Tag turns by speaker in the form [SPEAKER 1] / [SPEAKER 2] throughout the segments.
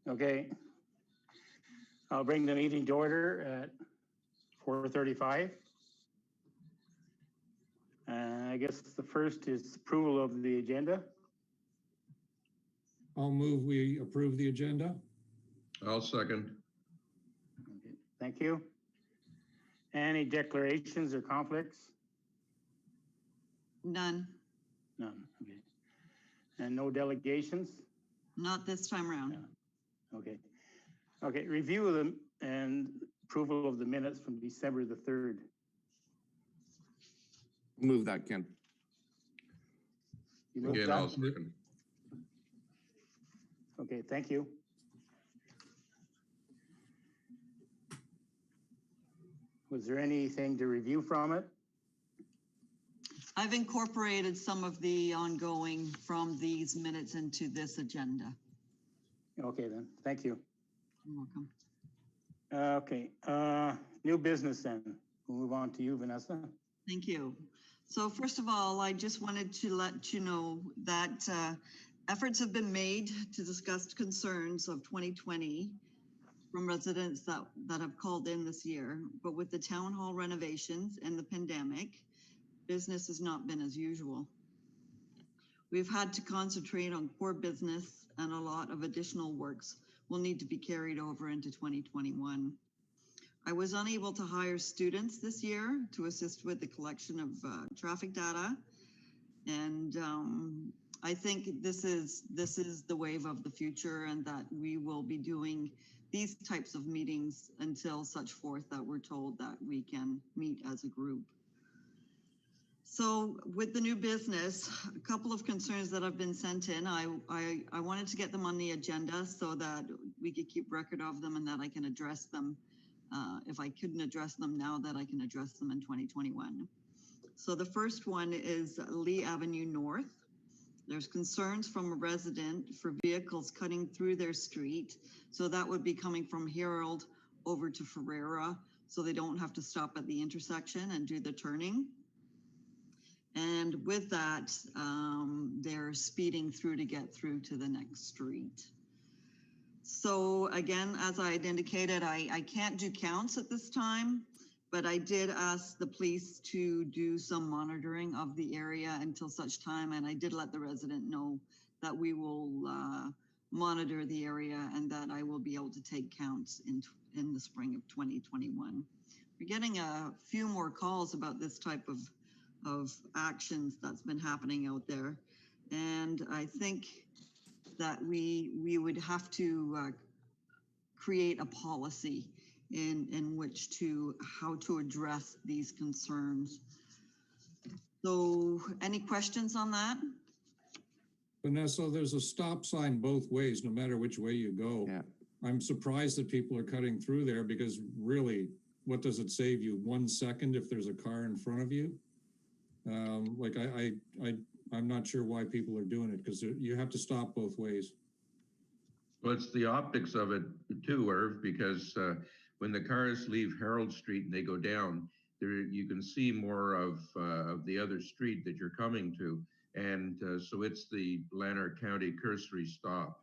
[SPEAKER 1] Okay. I'll bring the meeting to order at 4:35. I guess the first is approval of the agenda.
[SPEAKER 2] I'll move we approve the agenda.
[SPEAKER 3] I'll second.
[SPEAKER 1] Okay, thank you. Any declarations or conflicts?
[SPEAKER 4] None,
[SPEAKER 1] None. Okay. And no delegations?
[SPEAKER 4] not this time around.
[SPEAKER 1] Yeah. Okay. Okay. Review of them and approval of the minutes from December the 3rd.
[SPEAKER 5] Move that, Ken.
[SPEAKER 1] You moved
[SPEAKER 3] Again,
[SPEAKER 1] that?
[SPEAKER 3] I'll second.
[SPEAKER 1] Okay, thank you. Was there anything to review from it?
[SPEAKER 4] I've incorporated some of the ongoing from these minutes into this agenda.
[SPEAKER 1] Okay then, thank you.
[SPEAKER 4] You're welcome.
[SPEAKER 1] Okay, new business then. We'll move on to you, Vanessa.
[SPEAKER 4] Thank you. So first of all, I just wanted to let you know that efforts have been made to discuss concerns of 2020 from residents that have called in this year. But with the town hall renovations and the pandemic, business has not been as usual. We've had to concentrate on core business, and a lot of additional works will need to be carried over into 2021. I was unable to hire students this year to assist with the collection of traffic data. And I think this is the wave of the future, and that we will be doing these types of meetings until such forth that we're told that we can meet as a group. So with the new business, a couple of concerns that have been sent in, I wanted to get them on the agenda so that we could keep record of them and that I can address them. If I couldn't address them now, that I can address them in 2021. So the first one is Lee Avenue North. There's concerns from a resident for vehicles cutting through their street. So that would be coming from Herald over to Ferreira, so they don't have to stop at the intersection and do the turning. And with that, they're speeding through to get through to the next street. So again, as I had indicated, I can't do counts at this time, but I did ask the police to do some monitoring of the area until such time. And I did let the resident know that we will monitor the area and that I will be able to take counts in the spring of 2021. We're getting a few more calls about this type of actions that's been happening out there. And I think that we would have to create a policy in which how to address these concerns. So any questions on that?
[SPEAKER 2] Vanessa, there's a stop sign both ways, no matter which way you go.
[SPEAKER 5] Yeah.
[SPEAKER 2] I'm surprised that people are cutting through there, because really, what does it save you? 1 second if there's a car in front of you? Like I'm not sure why people are doing it, because you have to stop both ways.
[SPEAKER 3] Well, it's the optics of it too, Irv, because when the cars leave Harold Street and they go down, there you can see more of the other street that you're coming to, and so it's the Lanark County cursory stop.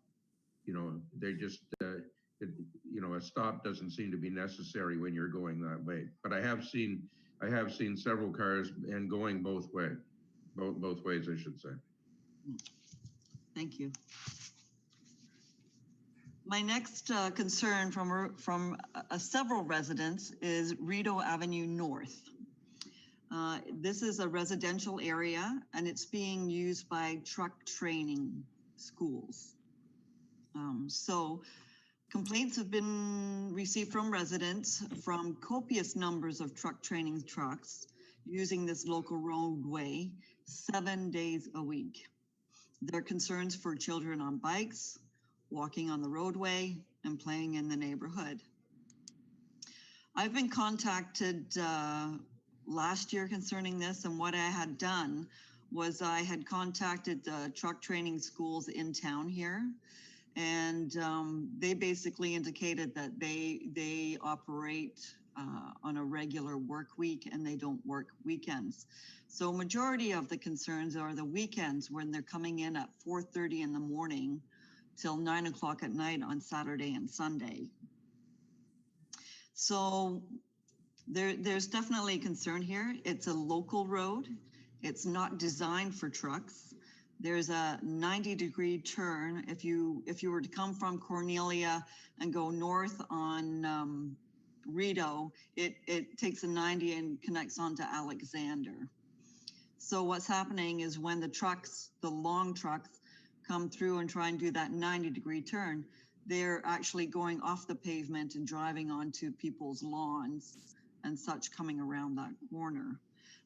[SPEAKER 3] You know, they just a stop doesn't seem to be necessary when you're going that way. But I have seen several cars and going both ways, I should say.
[SPEAKER 4] Thank you. My next concern from several residents is Rideau Avenue North. This is a residential area, and it's being used by truck training schools. So complaints have been received from residents from copious numbers of truck training trucks using this local roadway 7 days a week. There are concerns for children on bikes, walking on the roadway, and playing in the neighborhood. I've been contacted last year concerning this, and what I had done was I had contacted the truck training schools in town here, and they basically indicated that they operate on a regular work week and they don't work weekends. So majority of the concerns are the weekends when they're coming in at 4:30 in the morning till 9 o'clock at night on Saturday and Sunday. So there's definitely concern here. It's a local road. It's not designed for trucks. There's a 90-degree turn. If you were to come from Cornelia and go north on Rideau, it takes a 90 and connects onto Alexander. So what's happening is when the trucks, the long trucks, come through and try and do that 90-degree turn, they're actually going off the pavement and driving onto people's lawns and such coming around that corner.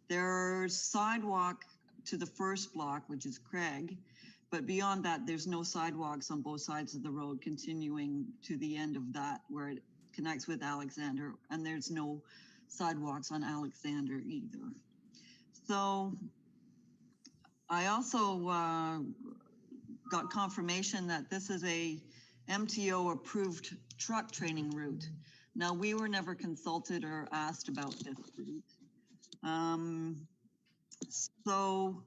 [SPEAKER 4] There's sidewalk to the first block, which is Craig, but beyond that, there's no sidewalks on both sides of the road continuing to the end of that where it connects with Alexander, and there's no sidewalks on Alexander either. So I also got confirmation that this is a MTO approved truck training route. Now, we were never consulted or asked about this route. So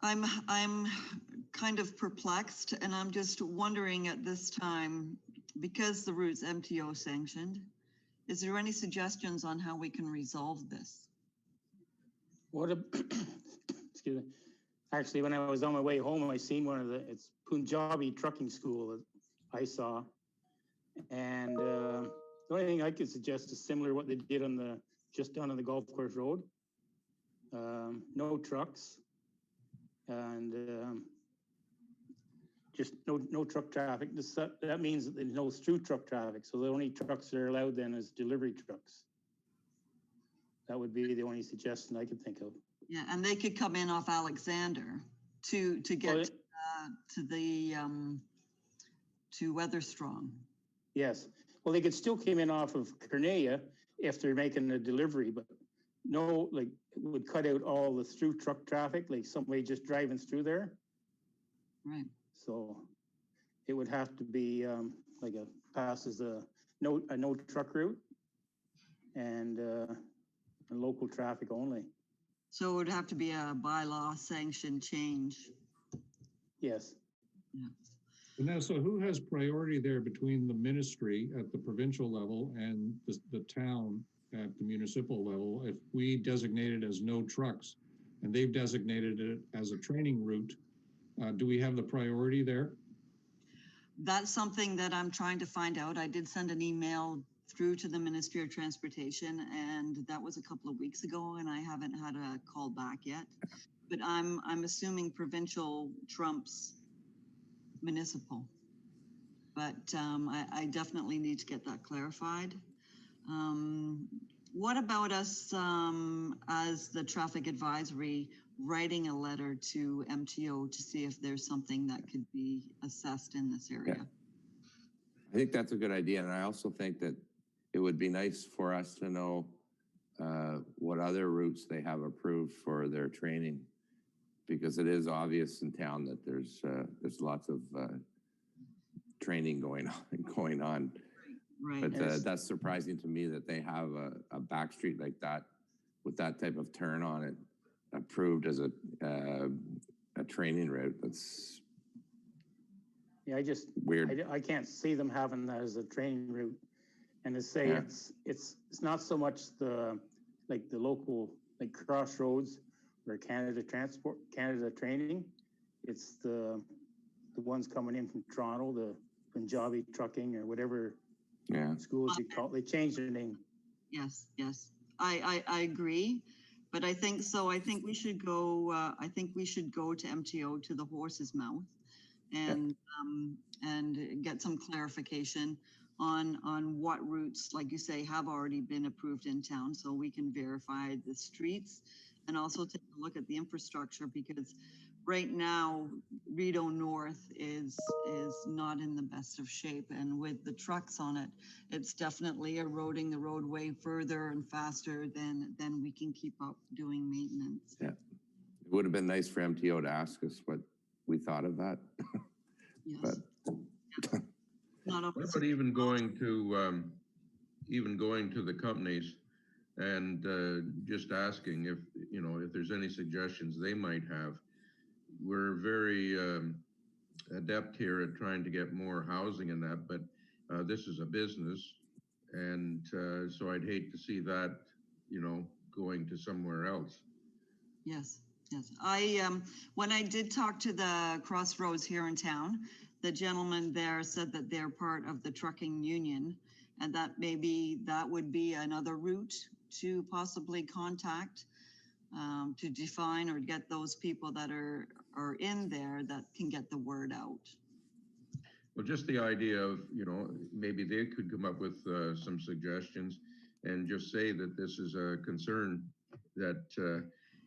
[SPEAKER 4] I'm kind of perplexed, and I'm just wondering at this time, because the route's MTO sanctioned, is there any suggestions on how we can resolve this?
[SPEAKER 1] Excuse me. Actually, when I was on my way home, I seen it's Punjabi Trucking School that I saw. And the only thing I could suggest is similar to what they did just down on the golf course road. No trucks and just no truck traffic. That means that there's no through truck traffic. So the only trucks that are allowed then is delivery trucks. That would be the only suggestion I could think of.
[SPEAKER 4] Yeah, and they could come in off Alexander to get to Weatherstrong.
[SPEAKER 1] Yes. Well, they could still come in off of Cornelia if they're making a delivery, but no, like it would cut out all the through truck traffic, like somebody just driving through there.
[SPEAKER 4] Right.
[SPEAKER 1] So it would have to be like passes a no truck route and local traffic only.
[SPEAKER 4] So it would have to be a bylaw sanctioned change.
[SPEAKER 1] Yes.
[SPEAKER 4] Yeah.
[SPEAKER 2] Vanessa, who has priority there between the ministry at the provincial level and the town at the municipal level? If we designate it as no trucks and they've designated it as a training route, do we have the priority there?
[SPEAKER 4] That's something that I'm trying to find out. I did send an email through to the Ministry of Transportation, and that was a couple of weeks ago, and I haven't had a call back yet. But I'm assuming provincial trumps municipal. But I definitely need to get that clarified. What about us as the traffic advisory writing a letter to MTO to see if there's something that could be assessed in this area?
[SPEAKER 5] Yeah. I think that's a good idea. And I also think that it would be nice for us to know what other routes they have approved for their training, because it is obvious in town that there's lots of training going on.
[SPEAKER 4] Right.
[SPEAKER 5] But
[SPEAKER 1] Yes.
[SPEAKER 5] that's surprising to me that they have a back street like that with that type of turn on it approved as a training route. That's
[SPEAKER 1] Yeah, I just
[SPEAKER 5] weird.
[SPEAKER 1] I can't see them having that as a training route. And to say
[SPEAKER 5] Yeah.
[SPEAKER 1] it's not so much the local like Crossroads or Canada Training. It's the ones coming in from Toronto, the Punjabi Trucking or whatever schools you call it. They changed their name.
[SPEAKER 4] Yes, yes, I agree, but I think we should go. I think we should go to MTO, to the horse's mouth, and get some clarification on what routes, like you say, have already been approved in town, so we can verify the streets and also take a look at the infrastructure, because right now Rideau North is not in the best of shape, and with the trucks on it, it's definitely eroding the roadway further and faster than we can keep up doing maintenance.
[SPEAKER 5] Yeah, it would have been nice for MTO to ask us what we thought of that.
[SPEAKER 4] Yes.
[SPEAKER 5] But
[SPEAKER 4] Not
[SPEAKER 3] What
[SPEAKER 4] always.
[SPEAKER 3] about even going to the companies and just asking if there's any suggestions they might have? We're very adept here at trying to get more housing in that, but this is a business. And so I'd hate to see that, going to somewhere else.
[SPEAKER 4] Yes, yes. When I did talk to the Crossroads here in town, the gentleman there said that they're part of the trucking union and that maybe that would be another route to possibly contact, to define or get those people that are in there that can get the word out.
[SPEAKER 3] Well, just the idea of, maybe they could come up with some suggestions and just say that this is a concern that,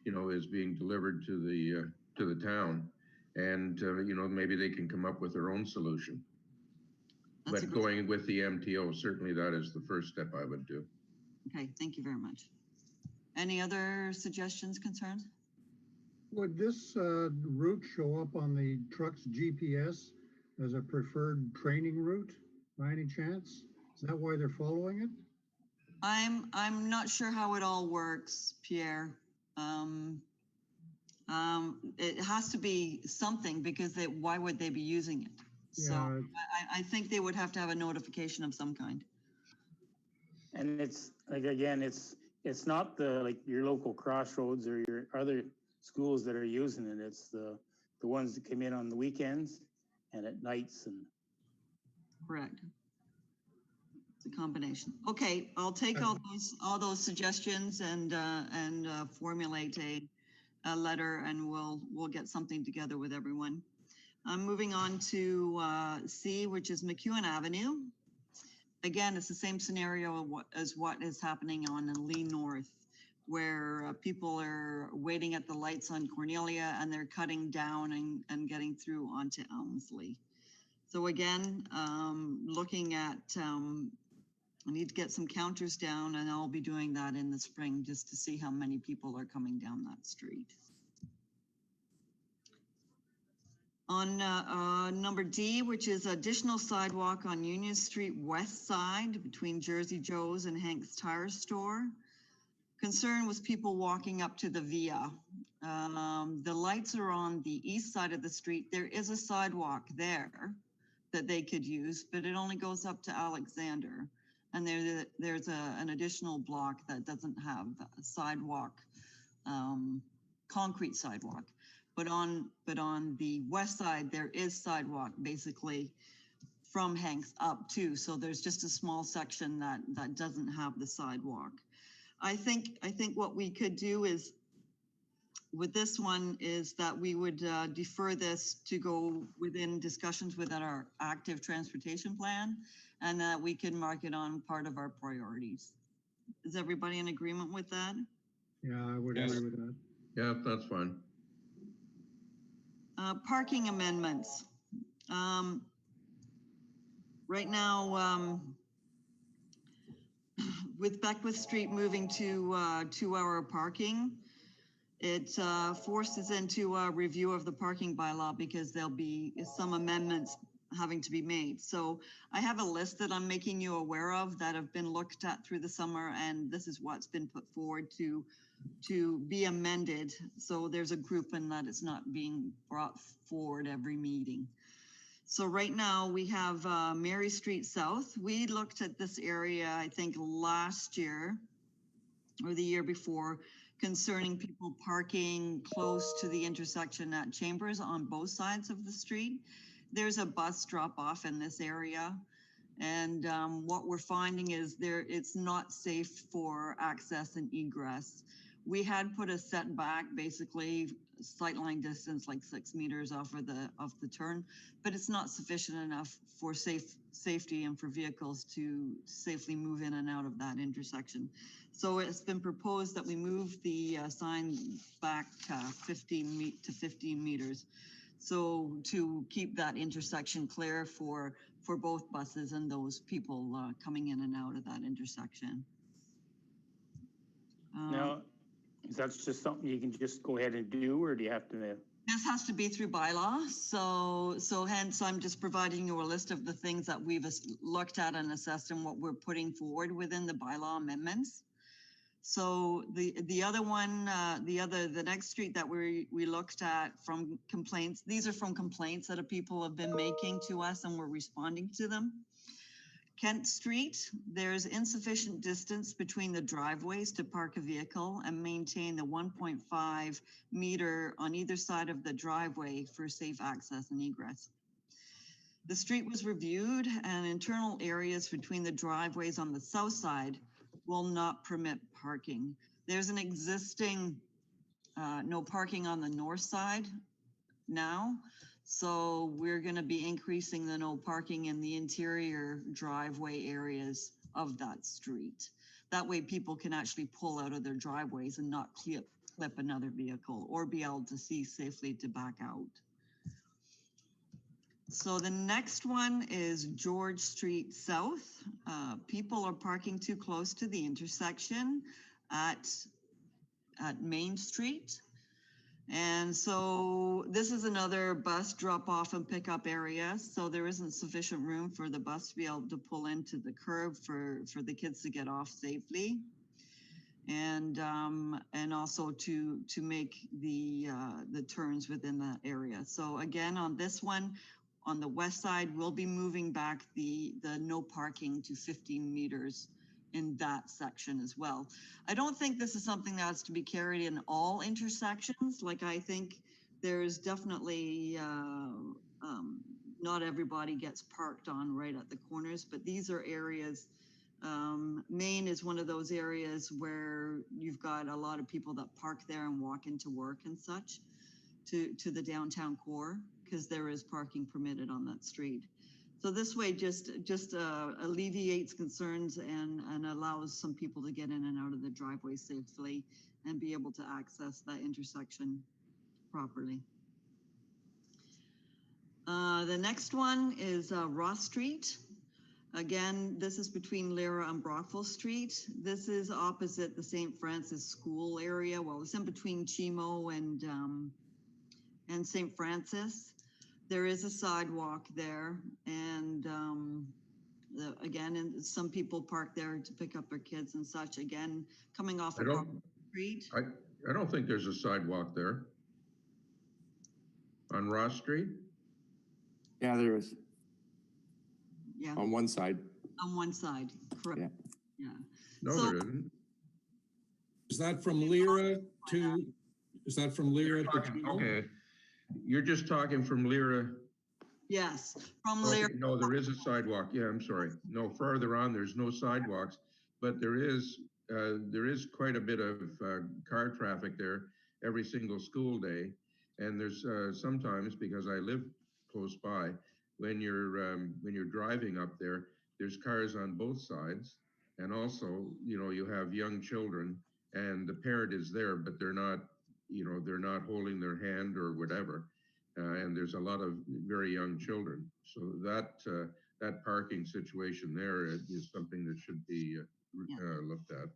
[SPEAKER 3] is being delivered to the town. And, maybe they can come up with their own solution. But going with the MTO, certainly that is the first step I would do.
[SPEAKER 4] Okay, thank you very much. Any other suggestions, concerns?
[SPEAKER 6] Would this route show up on the truck's GPS as a preferred training route by any chance? Is that why they're following it?
[SPEAKER 4] I'm not sure how it all works, Pierre. It has to be something because why would they be using it?
[SPEAKER 6] Yeah.
[SPEAKER 4] So I think they would have to have a notification of some kind.
[SPEAKER 1] And it's like, again, it's not your local Crossroads or your other schools that are using it. It's the ones that come in on the weekends and at nights. And
[SPEAKER 4] correct. It's a combination. Okay, I'll take all those suggestions and formulate a letter, and we'll get something together with everyone. I'm moving on to C, which is McEwen Avenue. Again, it's the same scenario as what is happening on Lee North, where people are waiting at the lights on Cornelia and they're cutting down and getting through onto Elmsley. So again, looking at, I need to get some counters down, and I'll be doing that in the spring just to see how many people are coming down that street. On number D, which is additional sidewalk on Union Street West side between Jersey Joe's and Hank's Tire Store. Concern was people walking up to the Via. The lights are on the east side of the street. There is a sidewalk there that they could use, but it only goes up to Alexander. And there's an additional block that doesn't have a sidewalk, concrete sidewalk. But on the west side, there is sidewalk basically from Hanks up too. So there's just a small section that doesn't have the sidewalk. I think what we could do is, with this one, is that we would defer this to go within discussions within our active transportation plan, and that we can mark it on part of our priorities. Is everybody in agreement with that?
[SPEAKER 6] Yeah, I would agree with that.
[SPEAKER 3] Yeah, that's fine.
[SPEAKER 4] Parking amendments. Right now, with Beckwith Street moving to 2-hour parking, it forces into a review of the parking bylaw because there'll be some amendments having to be made. So I have a list that I'm making you aware of that have been looked at through the summer, and this is what's been put forward to be amended. So there's a group in that it's not being brought forward every meeting. So right now we have Mary Street South. We looked at this area, I think last year or the year before, concerning people parking close to the intersection at Chambers on both sides of the street. There's a bus drop off in this area. And what we're finding is it's not safe for access and egress. We had put a setback, basically sightline distance like 6 meters off of the turn, but it's not sufficient enough for safety and for vehicles to safely move in and out of that intersection. So it's been proposed that we move the sign back 15 meters. So to keep that intersection clear for both buses and those people coming in and out of that intersection.
[SPEAKER 1] now, is that just something you can just go ahead and do, or do you have to?
[SPEAKER 4] This has to be through bylaw. So hence I'm just providing you a list of the things that we've looked at and assessed and what we're putting forward within the bylaw amendments. So the other one, the next street that we looked at from complaints, these are from complaints that people have been making to us and we're responding to them. Kent Street, there's insufficient distance between the driveways to park a vehicle and maintain the 1.5 meter on either side of the driveway for safe access and egress. The street was reviewed and internal areas between the driveways on the south side will not permit parking. There's an existing no parking on the north side now. So we're going to be increasing the no parking in the interior driveway areas of that street. That way people can actually pull out of their driveways and not clip another vehicle or be able to see safely to back out. So the next one is George Street South. People are parking too close to the intersection at Main Street. And so this is another bus drop off and pick up area. So there isn't sufficient room for the bus to be able to pull into the curb for the kids to get off safely. And also to make the turns within that area. So again, on this one, on the west side, we'll be moving back the no parking to 15 meters in that section as well. I don't think this is something that's to be carried in all intersections. Like I think there's definitely, not everybody gets parked on right at the corners, but these are areas, Maine is one of those areas where you've got a lot of people that park there and walk into work and such to the downtown core, because there is parking permitted on that street. So this way just alleviates concerns and allows some people to get in and out of the driveway safely and be able to access that intersection properly. The next one is Ross Street. Again, this is between Lyra and Brockville Street. This is opposite the St. Francis School area. Well, it's in between Chimo and St. Francis. There is a sidewalk there, and again, and some people park there to pick up their kids and such. Again, coming off of Street.
[SPEAKER 3] I don't think there's a sidewalk there. On Ross Street?
[SPEAKER 5] Yeah, there is.
[SPEAKER 4] Yeah.
[SPEAKER 5] On one side.
[SPEAKER 4] On one side, correct.
[SPEAKER 5] Yeah.
[SPEAKER 4] Yeah.
[SPEAKER 3] No,
[SPEAKER 4] So-
[SPEAKER 3] there isn't.
[SPEAKER 2] Is that from Lyra to, is that from Lyra to?
[SPEAKER 3] Okay, you're just talking from Lyra.
[SPEAKER 4] Yes, from
[SPEAKER 3] Okay,
[SPEAKER 4] Lyra.
[SPEAKER 3] no, there is a sidewalk. Yeah, I'm sorry. No, farther on, there's no sidewalks, but there is quite a bit of car traffic there every single school day. And there's sometimes, because I live close by, when you're driving up there, there's cars on both sides. And also, you know, you have young children and the parent is there, but they're not, you know, they're not holding their hand or whatever. And there's a lot of very young children. So that parking situation there is something that should be looked at.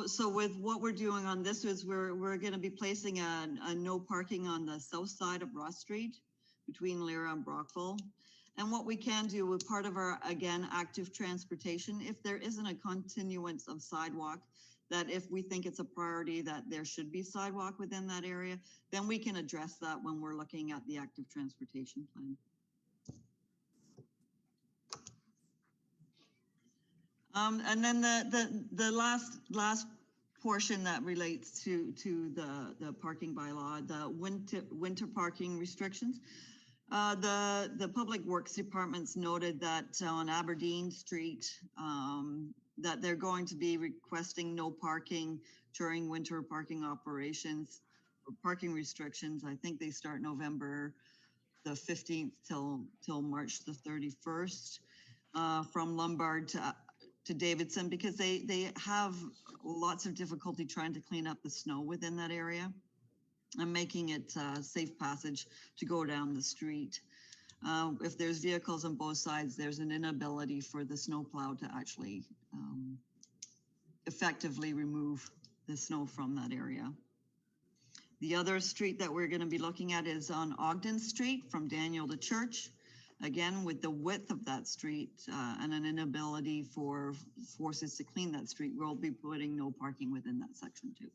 [SPEAKER 4] So with what we're doing on this is we're going to be placing a no parking on the south side of Ross Street between Lyra and Brockville. And what we can do with part of our, again, active transportation, if there isn't a continuance of sidewalk, that if we think it's a priority that there should be sidewalk within that area, then we can address that when we're looking at the active transportation plan. And then the last portion that relates to the parking bylaw, the winter parking restrictions. The Public Works Department's noted that on Aberdeen Street, that they're going to be requesting no parking during winter parking operations or parking restrictions. I think they start November the 15th till March the 31st, from Lombard to Davidson, because they have lots of difficulty trying to clean up the snow within that area and making it safe passage to go down the street. If there's vehicles on both sides, there's an inability for the snowplow to actually effectively remove the snow from that area. The other street that we're going to be looking at is on Ogden Street from Daniel to Church. Again, with the width of that street and an inability for forces to clean that street, we'll be putting no parking within that section too.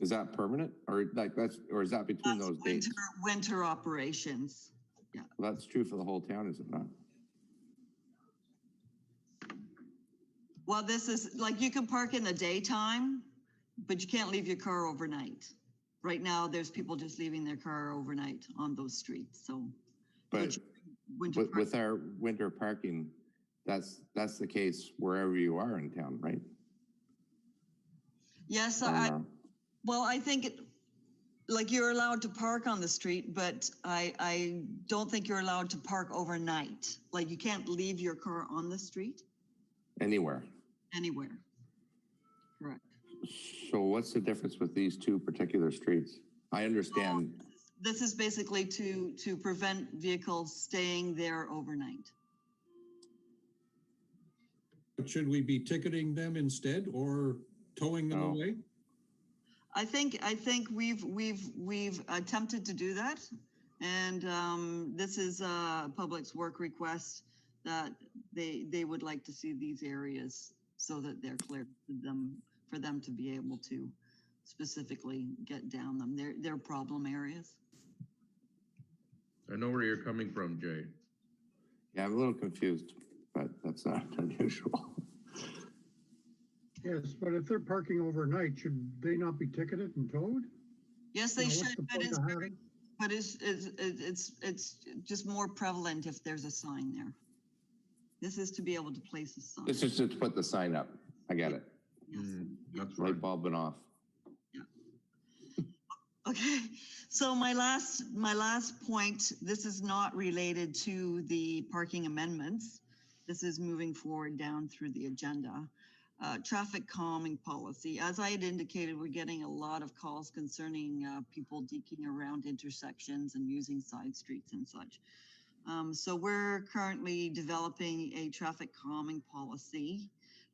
[SPEAKER 5] Is that permanent or like or is that between
[SPEAKER 4] That's
[SPEAKER 5] those dates?
[SPEAKER 4] winter operations.
[SPEAKER 5] Well, that's true for the whole town, is it not?
[SPEAKER 4] Well, this is like you can park in the daytime, but you can't leave your car overnight. Right now, there's people just leaving their car overnight on those streets. So,
[SPEAKER 5] But
[SPEAKER 4] winter
[SPEAKER 5] with our winter parking, that's the case wherever you are in town, right?
[SPEAKER 4] yes,
[SPEAKER 5] Or
[SPEAKER 4] well, I think like you're allowed to park on the street, but I don't think you're allowed to park overnight. Like you can't leave your car on the street
[SPEAKER 5] anywhere.
[SPEAKER 4] anywhere. Correct.
[SPEAKER 5] So what's the difference with these two particular streets? I understand.
[SPEAKER 4] This is basically to prevent vehicles staying there overnight.
[SPEAKER 2] Should we be ticketing them instead or towing them
[SPEAKER 5] No.
[SPEAKER 2] away?
[SPEAKER 4] I think we've attempted to do that, and this is a Public Works request that they would like to see these areas so that they're clear for them to be able to specifically get down them. They're problem areas.
[SPEAKER 3] I know where you're coming from, Jay.
[SPEAKER 5] Yeah, I'm a little confused, but that's not unusual.
[SPEAKER 6] Yes, but if they're parking overnight, should they not be ticketed and towed?
[SPEAKER 4] Yes, they
[SPEAKER 6] Now, what's
[SPEAKER 4] should,
[SPEAKER 6] the
[SPEAKER 4] but
[SPEAKER 6] point
[SPEAKER 4] it's
[SPEAKER 6] of
[SPEAKER 4] very,
[SPEAKER 6] having-
[SPEAKER 4] but it's just more prevalent if there's a sign there. This is to be able to place a sign.
[SPEAKER 5] This is to put the sign up. I get it.
[SPEAKER 4] Yes.
[SPEAKER 3] That's
[SPEAKER 5] Light
[SPEAKER 3] right.
[SPEAKER 5] bulb and off.
[SPEAKER 4] Okay, so my last point, this is not related to the parking amendments. This is moving forward down through the agenda. Traffic calming policy. As I had indicated, we're getting a lot of calls concerning people deking around intersections and using side streets and such. So we're currently developing a traffic calming policy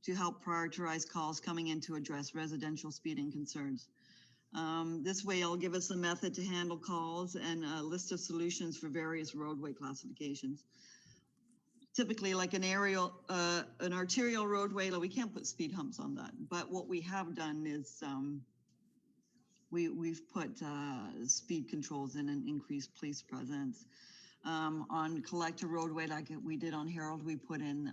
[SPEAKER 4] to help prioritize calls coming in to address residential speeding concerns. This way it'll give us a method to handle calls and a list of solutions for various roadway classifications. Typically like an arterial roadway, we can't put speed humps on that. But what we have done is we've put speed controls in and increased police presence. On collector roadway, like we did on Herald, we put in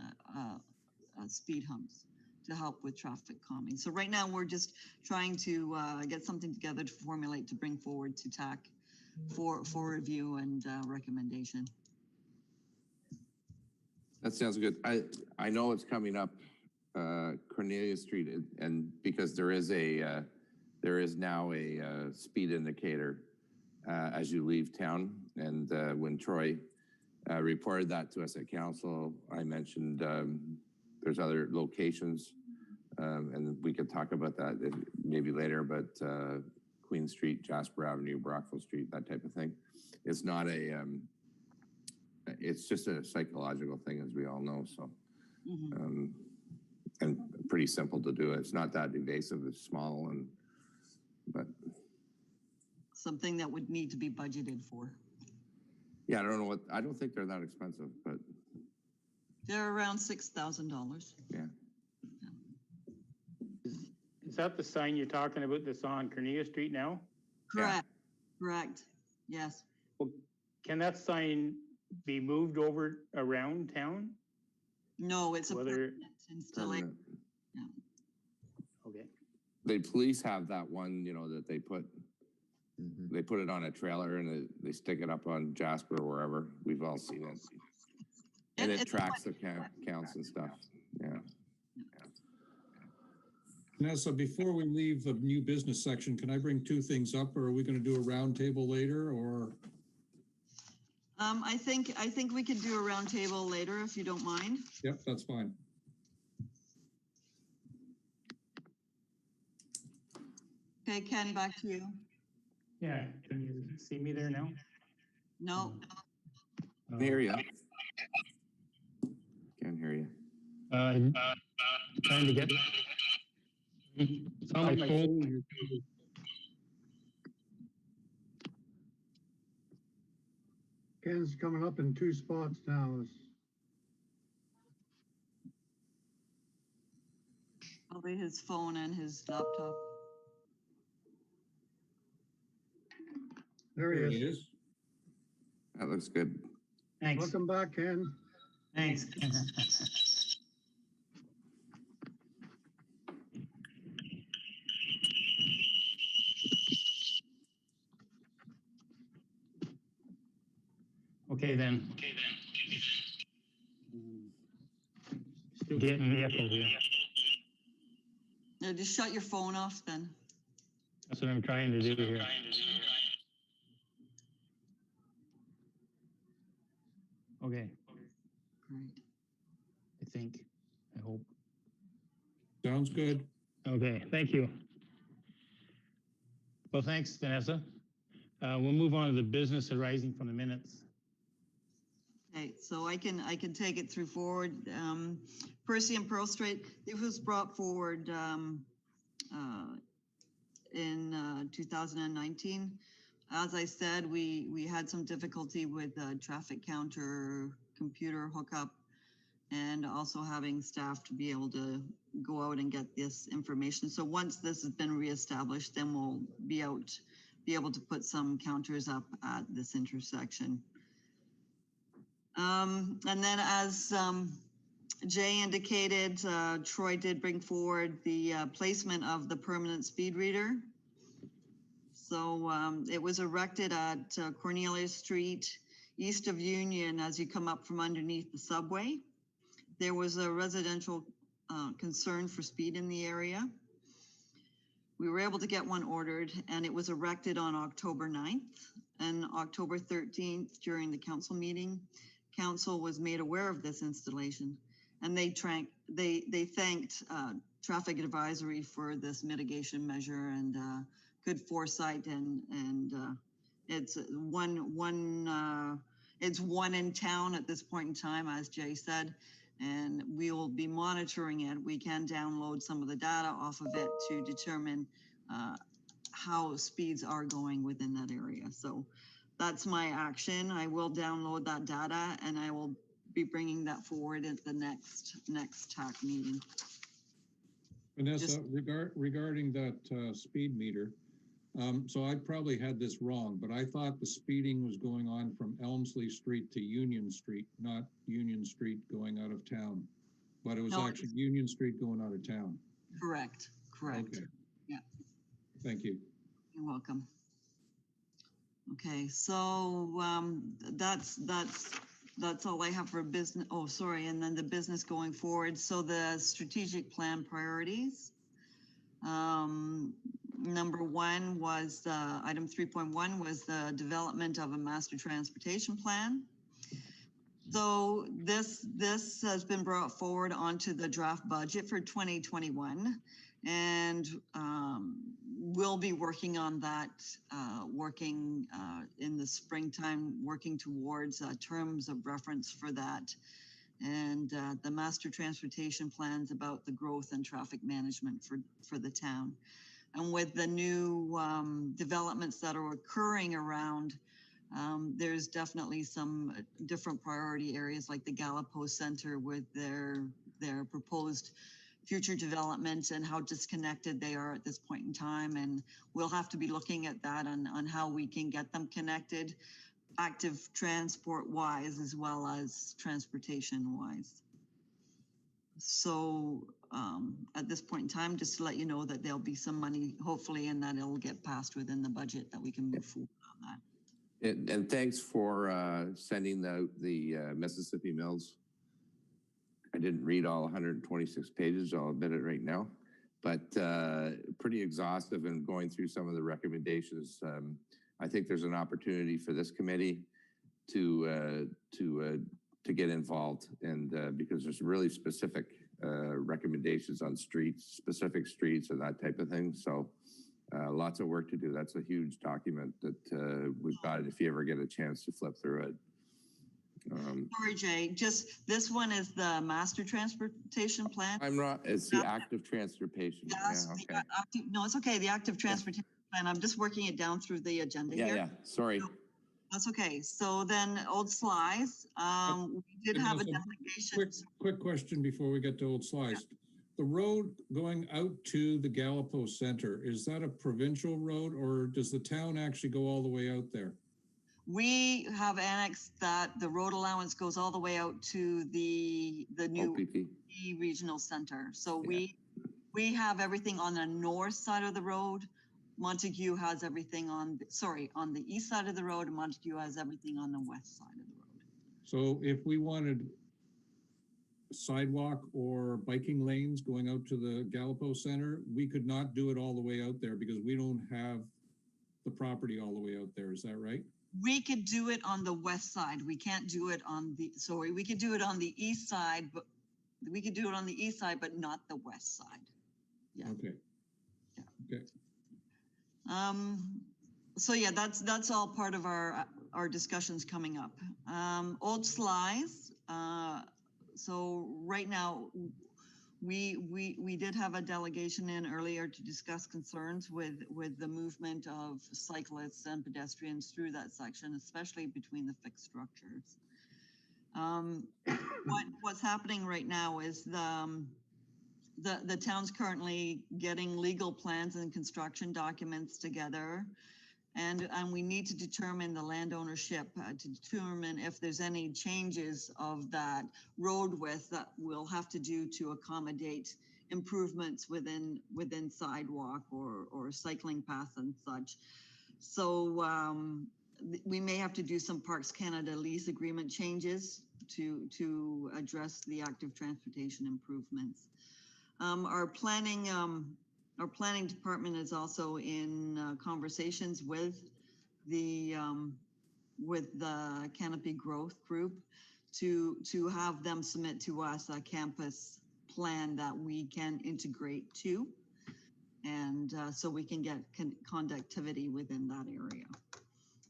[SPEAKER 4] speed humps to help with traffic calming. So right now we're just trying to get something together to formulate to bring forward to TAC for review and recommendation.
[SPEAKER 5] That sounds good. I know it's coming up, Cornelia Street, and because there is now a speed indicator as you leave town. And when Troy reported that to us at council, I mentioned there's other locations, and we could talk about that maybe later. But Queen Street, Jasper Avenue, Brockville Street, that type of thing. It's not a it's just a psychological thing, as we all know. So, and pretty simple to do. It's not that invasive. It's small, but
[SPEAKER 4] Something that would need to be budgeted for.
[SPEAKER 5] yeah, I don't think they're that expensive, but
[SPEAKER 4] They're around $6,000.
[SPEAKER 5] yeah.
[SPEAKER 1] Is that the sign you're talking about that's on Cornelia Street now?
[SPEAKER 4] Correct. Correct. Yes.
[SPEAKER 1] Well, can that sign be moved over around town?
[SPEAKER 4] No, it's a
[SPEAKER 1] Whether-
[SPEAKER 4] permanent installation.
[SPEAKER 5] Permanent.
[SPEAKER 1] Okay.
[SPEAKER 5] The police have that one, that they put
[SPEAKER 3] Mhm.
[SPEAKER 5] it on a trailer and they stick it up on Jasper or wherever. We've all seen it. And it
[SPEAKER 4] It's
[SPEAKER 5] tracks the counts and stuff. Yeah.
[SPEAKER 2] Now, so before we leave the new business section, can I bring two things up, or are we going to do a roundtable later, or?
[SPEAKER 4] I think we could do a roundtable later if you don't mind.
[SPEAKER 2] Yep, that's fine.
[SPEAKER 4] Okay, Ken, back to you.
[SPEAKER 1] Yeah, can you see me there now?
[SPEAKER 4] No,
[SPEAKER 5] Can hear you. Can't hear you.
[SPEAKER 1] Trying to get.
[SPEAKER 7] Sound like phone.
[SPEAKER 6] Ken's coming up in two spots now.
[SPEAKER 4] Probably his phone and his laptop.
[SPEAKER 6] There
[SPEAKER 2] There
[SPEAKER 6] he
[SPEAKER 2] it
[SPEAKER 6] is.
[SPEAKER 2] is.
[SPEAKER 5] That looks good.
[SPEAKER 1] Thanks.
[SPEAKER 6] Welcome back, Ken.
[SPEAKER 1] Thanks. Okay then. Still getting the echo here.
[SPEAKER 4] Yeah, just shut your phone off then.
[SPEAKER 1] That's what I'm trying to do here. Okay,
[SPEAKER 4] Great.
[SPEAKER 1] I think, I hope.
[SPEAKER 2] Sounds good.
[SPEAKER 1] Okay, thank you. Well, thanks, Vanessa. We'll move on to the business arising from the minutes.
[SPEAKER 4] Okay, so I can take it through forward. Percy and Pearl Street, it was brought forward in 2019. As I said, we had some difficulty with traffic counter computer hookup and also having staff to be able to go out and get this information. So once this has been reestablished, then we'll be able to put some counters up at this intersection. And then as Jay indicated, Troy did bring forward the placement of the permanent speed reader. So it was erected at Cornelia Street, east of Union, as you come up from underneath the subway. There was a residential concern for speed in the area. We were able to get one ordered, and it was erected on October 9th and October 13th during the council meeting. Council was made aware of this installation, and they thanked traffic advisory for this mitigation measure and good foresight, and it's one in town at this point in time, as Jay said, and we will be monitoring it. We can download some of the data off of it to determine how speeds are going within that area. So that's my action. I will download that data, and I will be bringing that forward at the next TAC meeting.
[SPEAKER 2] Vanessa, regarding that speed meter, so I probably had this wrong, but I thought the speeding was going on from Elmsley Street to Union Street, not Union Street going out of town. But it was
[SPEAKER 4] No,
[SPEAKER 2] actually Union Street going out of town.
[SPEAKER 4] Correct.
[SPEAKER 2] Okay.
[SPEAKER 4] Yeah.
[SPEAKER 2] Thank you.
[SPEAKER 4] You're welcome. Okay, so that's all I have for business. Oh, sorry, and then the business going forward. So the strategic plan priorities. Number one was item 3.1 was the development of a master transportation plan. So this has been brought forward onto the draft budget for 2021, and we'll be working on that, in the springtime, working towards terms of reference for that. And the master transportation plans about the growth and traffic management for the town. And with the new developments that are occurring around, there's definitely some different priority areas like the Gallipo Center with their proposed future development and how disconnected they are at this point in time. And we'll have to be looking at that on how we can get them connected, active transport wise, as well as transportation wise. So at this point in time, just to let you know that there'll be some money, hopefully, and that it'll get passed within the budget that we can move forward on that.
[SPEAKER 5] And thanks for sending out the Mississippi Mills. I didn't read all 126 pages, I'll admit it right now, but pretty exhaustive and going through some of the recommendations. I think there's an opportunity for this committee to get involved, and because there's really specific recommendations on specific streets and that type of thing. So lots of work to do. That's a huge document that we've got if you ever get a chance to flip through it.
[SPEAKER 4] Sorry, Jay, just this one is the master transportation plan.
[SPEAKER 5] I'm not, it's the active transportation.
[SPEAKER 4] Yes,
[SPEAKER 5] Yeah, okay.
[SPEAKER 4] no, it's okay. The active transportation plan. I'm just working it down through the agenda
[SPEAKER 5] Yeah,
[SPEAKER 4] here.
[SPEAKER 5] yeah, sorry.
[SPEAKER 4] That's okay. So then Old Slice, we did have a delegation.
[SPEAKER 2] Quick question before we get to Old Slice. The road going out to the Gallipo Center, is that a provincial road or does the town actually go all the way out there?
[SPEAKER 4] We have annexed that the road allowance goes all the way out to the new
[SPEAKER 5] OPP.
[SPEAKER 4] regional center. So
[SPEAKER 5] Yeah.
[SPEAKER 4] we have everything on the north side of the road. Montague has everything on the east side of the road, and Montague has everything on the west side of the road.
[SPEAKER 2] So if we wanted sidewalk or biking lanes going out to the Gallipo Center, we could not do it all the way out there because we don't have the property all the way out there. Is that right?
[SPEAKER 4] We could do it on the west side. We can't do it on the, sorry, we could do it on the east side, but we could do it on the east side, but not the west side. Yeah.
[SPEAKER 2] Okay.
[SPEAKER 4] Yeah.
[SPEAKER 2] Okay.
[SPEAKER 4] So yeah, that's all part of our discussions coming up. Old Slice. So right now, we did have a delegation in earlier to discuss concerns with the movement of cyclists and pedestrians through that section, especially between the fixed structures. What's happening right now is the town's currently getting legal plans and construction documents together. And we need to determine the land ownership to determine if there's any changes of that road width that we'll have to do to accommodate improvements within sidewalk or cycling paths and such. So we may have to do some Parks Canada lease agreement changes to address the active transportation improvements. Our planning department is also in conversations with the Canopy Growth Group to have them submit to us a campus plan that we can integrate to, and so we can get conductivity within that area.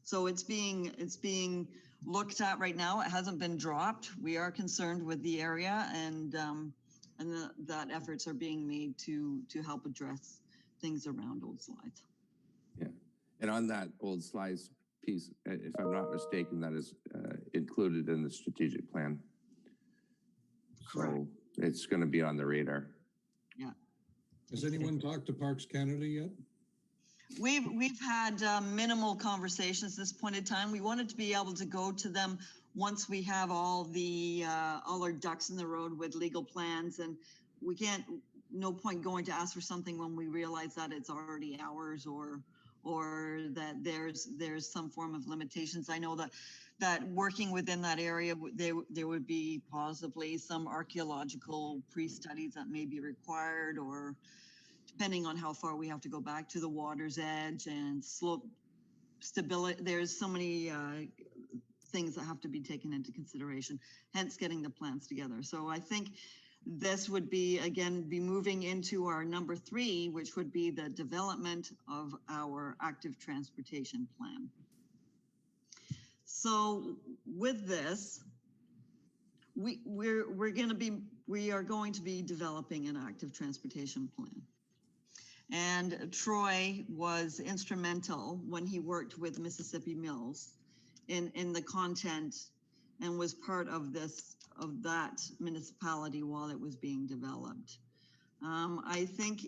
[SPEAKER 4] So it's being looked at right now. It hasn't been dropped. We are concerned with the area, and that efforts are being made to help address things around Old Slides.
[SPEAKER 5] Yeah, and on that Old Slides piece, if I'm not mistaken, that is included in the strategic plan.
[SPEAKER 4] Correct.
[SPEAKER 5] So it's going to be on the radar.
[SPEAKER 4] Yeah.
[SPEAKER 2] Has anyone talked to Parks Canada yet?
[SPEAKER 4] We've had minimal conversations at this point in time. We wanted to be able to go to them once we have all our ducks in the road with legal plans, and we can't, no point going to ask for something when we realize that it's already ours or that there's some form of limitations. I know that working within that area, there would be possibly some archaeological pre-studies that may be required, or depending on how far we have to go back to the water's edge and slope stability. There's so many things that have to be taken into consideration, hence getting the plans together. So I think this would be, again, be moving into our number 3, which would be the development of our active transportation plan. So with this, we are going to be developing an active transportation plan. And Troy was instrumental when he worked with Mississippi Mills in the content, and was part of that municipality while it was being developed. I think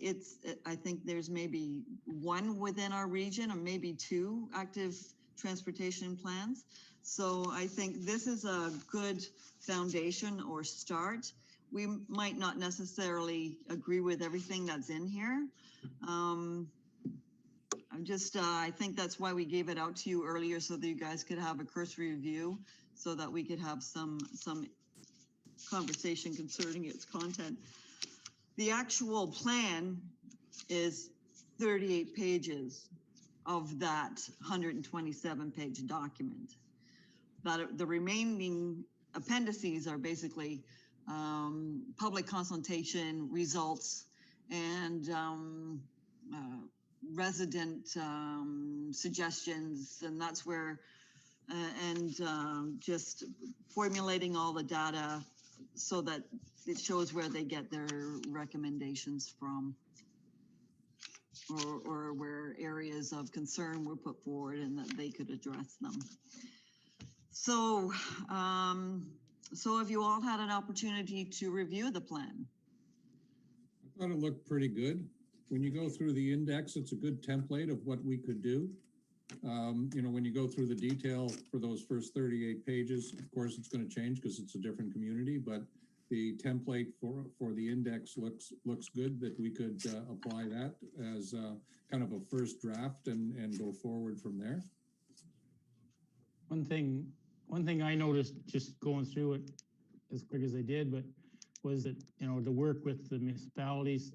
[SPEAKER 4] there's maybe 1 within our region, or maybe 2 active transportation plans. So I think this is a good foundation or start. We might not necessarily agree with everything that's in here. I think that's why we gave it out to you earlier, so that you guys could have a cursory review, so that we could have some conversation concerning its content. The actual plan is 38 pages of that 127-page document. The remaining appendices are basically public consultation results and resident suggestions, and that's where, just formulating all the data so that it shows where they get their recommendations from. or where areas of concern were put forward and that they could address them. So, so have you all had an opportunity to review the plan?
[SPEAKER 2] I thought it looked pretty good. When you go through the index, it's a good template of what we could do. You know, when you go through the detail for those first 38 pages, of course, it's going to change because it's a different community, but the template for the index looks good, that we could apply that as kind of a first draft and go forward from there.
[SPEAKER 1] One thing I noticed just going through it as quick as I did, but was that, you know, to work with the municipalities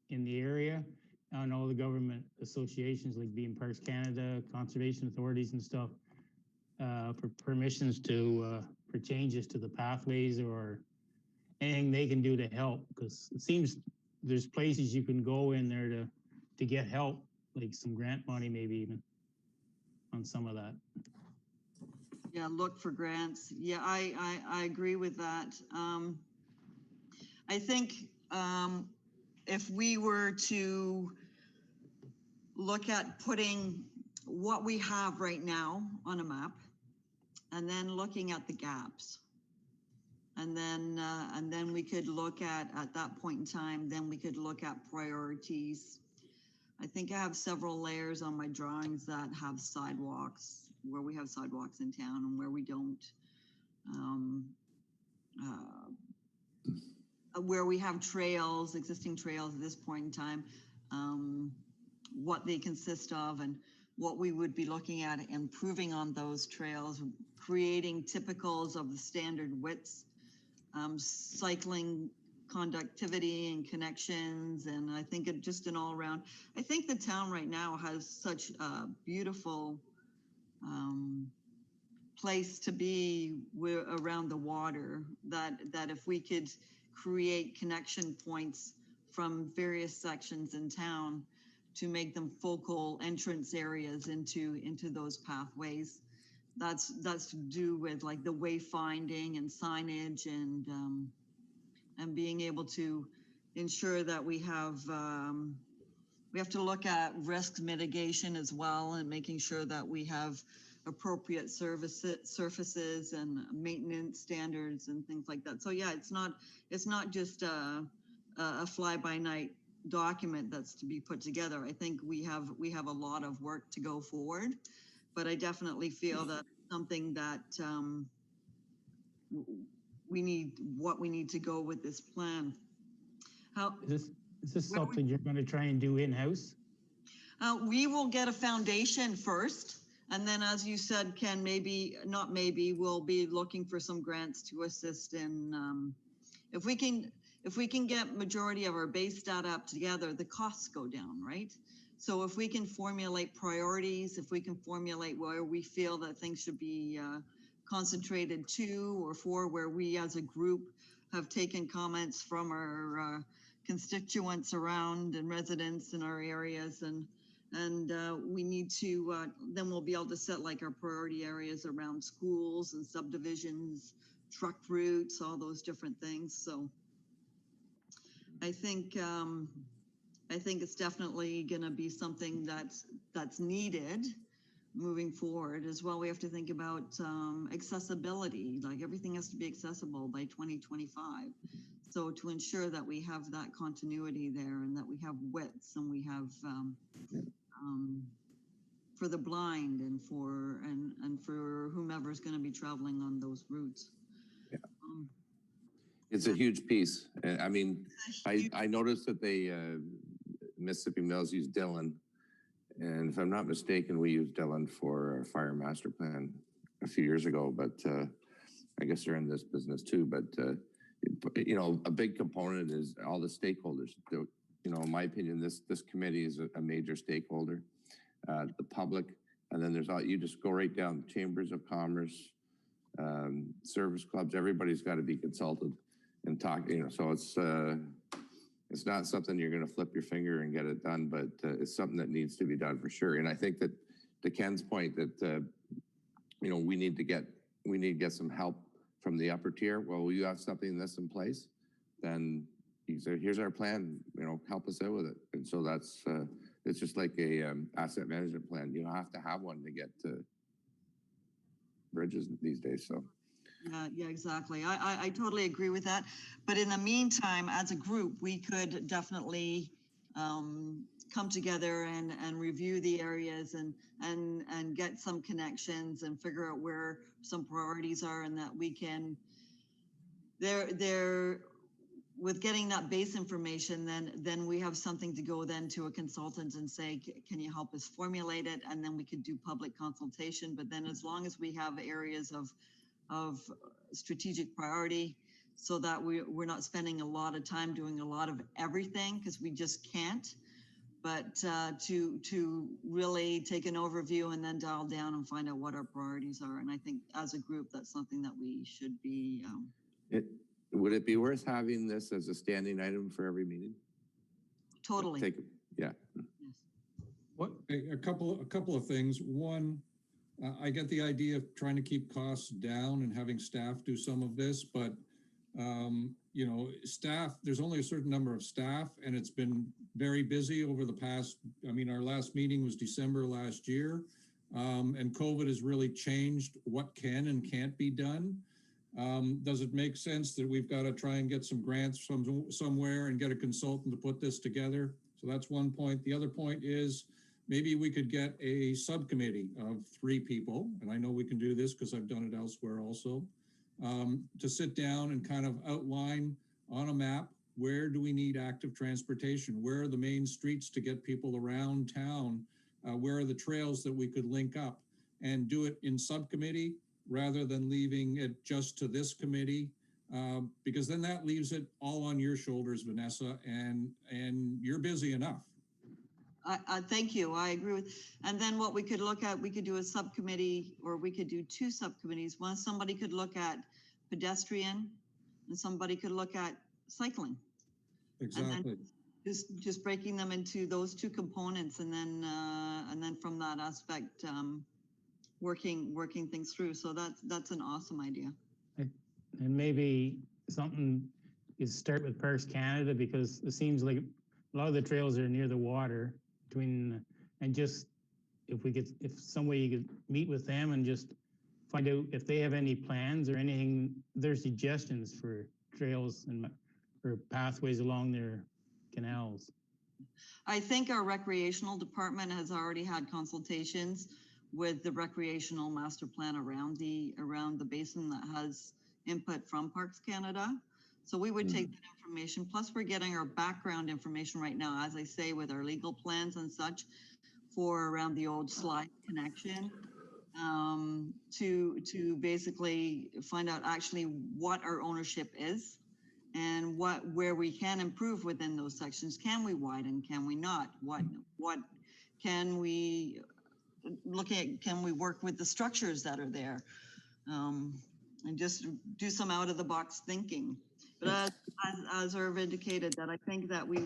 [SPEAKER 1] in the area and all the government associations like Beam Parks Canada, conservation authorities and stuff, for permissions for changes to the pathways or anything they can do to help, because it seems there's places you can go in there to get help, like some grant money maybe even on some of that.
[SPEAKER 4] Yeah, look for grants. Yeah, I agree with that. I think if we were to look at putting what we have right now on a map and then looking at the gaps, and then we could look at that point in time, then we could look at priorities. I think I have several layers on my drawings that have sidewalks, where we have sidewalks in town and where we don't. Where we have trails, existing trails at this point in time, what they consist of and what we would be looking at improving on those trails, creating typicals of the standard widths, cycling conductivity and connections. And I think it just an all around, I think the town right now has such a beautiful place to be around the water that if we could create connection points from various sections in town to make them focal entrance areas into those pathways. That's to do with like the wayfinding and signage and being able to ensure that we have to look at risk mitigation as well, and making sure that we have appropriate surfaces and maintenance standards and things like that. So yeah, it's not just a fly-by-night document that's to be put together. I think we have a lot of work to go forward, but I definitely feel that something that we need to go with this plan. How
[SPEAKER 1] Is this something you're going to try and do in-house?
[SPEAKER 4] we will get a foundation first, and then, as you said, Ken, we'll be looking for some grants to assist in. If we can get majority of our base data up together, the costs go down, right? So if we can formulate priorities, if we can formulate where we feel that things should be concentrated to or for, where we as a group have taken comments from our constituents around and residents in our areas, and we need to, then we'll be able to set like our priority areas around schools and subdivisions, truck routes, all those different things. So I think it's definitely going to be something that's needed moving forward as well. We have to think about accessibility, like everything has to be accessible by 2025. So to ensure that we have that continuity there and that we have widths and we have for the blind and for whomever's going to be traveling on those routes.
[SPEAKER 5] Yeah. It's a huge piece. I mean, I noticed that they Mississippi Mills used Dillon, and if I'm not mistaken, we used Dillon for our fire master plan a few years ago, but I guess they're in this business too. But you know, a big component is all the stakeholders. You know, in my opinion, this committee is a major stakeholder, the public, and then there's all, you just go right down, chambers of commerce, service clubs, everybody's got to be consulted and talk, you know, so it's not something you're going to flip your finger and get it done, but it's something that needs to be done for sure. And I think that to Ken's point that, you know, we need to get some help from the upper tier. Well, you have something that's in place, then he said, here's our plan, you know, help us out with it. And so It's just like a asset management plan. You don't have to have one to get to bridges these days. So.
[SPEAKER 4] Yeah, exactly. I totally agree with that. But in the meantime, as a group, we could definitely come together and review the areas and get some connections and figure out where some priorities are, and that we can, with getting that base information, then we have something to go then to a consultant and say, can you help us formulate it? And then we could do public consultation. But then as long as we have areas of strategic priority, so that we're not spending a lot of time doing a lot of everything, because we just can't, but to really take an overview and then dial down and find out what our priorities are. And I think as a group, that's something that we should be.
[SPEAKER 5] Would it be worth having this as a standing item for every meeting?
[SPEAKER 4] Totally.
[SPEAKER 5] Yeah.
[SPEAKER 4] Yes.
[SPEAKER 2] What, a couple of things. One, I get the idea of trying to keep costs down and having staff do some of this, but you know, staff, there's only a certain number of staff, and it's been very busy over the past, I mean, our last meeting was December last year, and COVID has really changed what can and can't be done. Does it make sense that we've got to try and get some grants from somewhere and get a consultant to put this together? So that's one point. The other point is maybe we could get a subcommittee of 3 people, and I know we can do this because I've done it elsewhere also, to sit down and kind of outline on a map, where do we need active transportation? Where are the main streets to get people around town? Where are the trails that we could link up, and do it in subcommittee rather than leaving it just to this committee? Because then that leaves it all on your shoulders, Vanessa, and you're busy enough.
[SPEAKER 4] Thank you. I agree with. And then what we could look at, we could do a subcommittee, or we could do 2 subcommittees. One, somebody could look at pedestrian, and somebody could look at cycling.
[SPEAKER 2] Exactly.
[SPEAKER 4] Just breaking them into those 2 components, and then from that aspect, working things through. So that's an awesome idea.
[SPEAKER 1] And maybe something is start with Parks Canada, because it seems like a lot of the trails are near the water between, and just if some way you could meet with them and just find out if they have any plans or anything, their suggestions for trails and or pathways along their canals.
[SPEAKER 4] I think our recreational department has already had consultations with the recreational master plan around the basin that has input from Parks Canada. So we would take that information, plus we're getting our background information right now, as I say, with our legal plans and such, for around the old slide connection, to basically find out actually what our ownership is, and where we can improve within those sections. Can we widen? Can we not? What can we look at? Can we work with the structures that are there, and just do some out of the box thinking? But as Irv indicated, that I think that we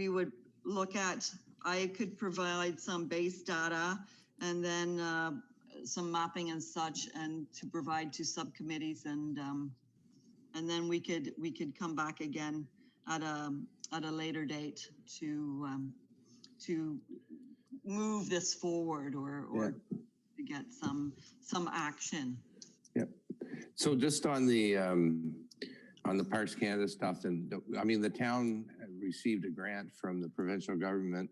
[SPEAKER 4] would look at. I could provide some base data, and then some mapping and such, and to provide to subcommittees, and then we could come back again at a later date to move this forward, or to get some action.
[SPEAKER 5] Yep. So just on the Parks Canada stuff, and I mean, the town received a grant from the provincial government,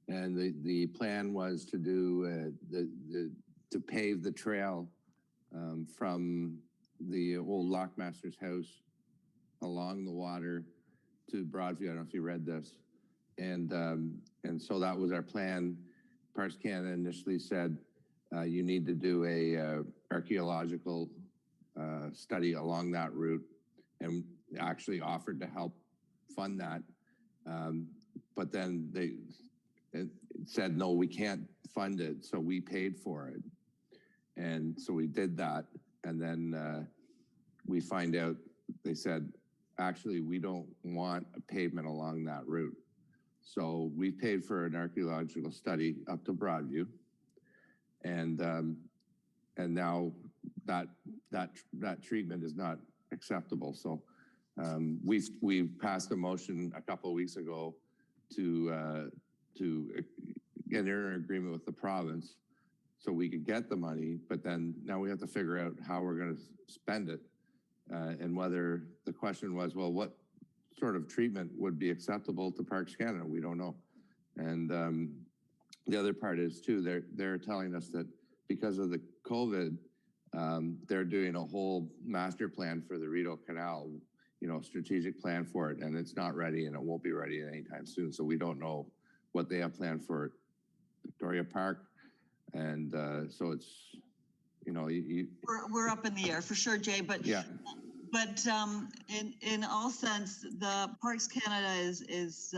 [SPEAKER 5] and the plan was to do to pave the trail from the old Lockmaster's house along the water to Broadview. I don't know if you read this, and so that was our plan. Parks Canada initially said you need to do a archaeological study along that route, and actually offered to help fund that. But then they said, no, we can't fund it. So we paid for it. And so we did that. And then we find out, they said, actually, we don't want a pavement along that route. So we paid for an archaeological study up to Broadview. And now that treatment is not acceptable. So we passed a motion a couple of weeks ago to enter an agreement with the province so we could get the money, but then now we have to figure out how we're going to spend it. And whether the question was, well, what sort of treatment would be acceptable to Parks Canada? We don't know. And the other part is too, they're telling us that because of the COVID, they're doing a whole master plan for the Rideau Canal, strategic plan for it, and it's not ready and it won't be ready anytime soon. So we don't know what they have planned for Victoria Park. And so it's,
[SPEAKER 4] We're up in the air for sure, Jay, but
[SPEAKER 5] yeah.
[SPEAKER 4] But in all sense, the Parks Canada is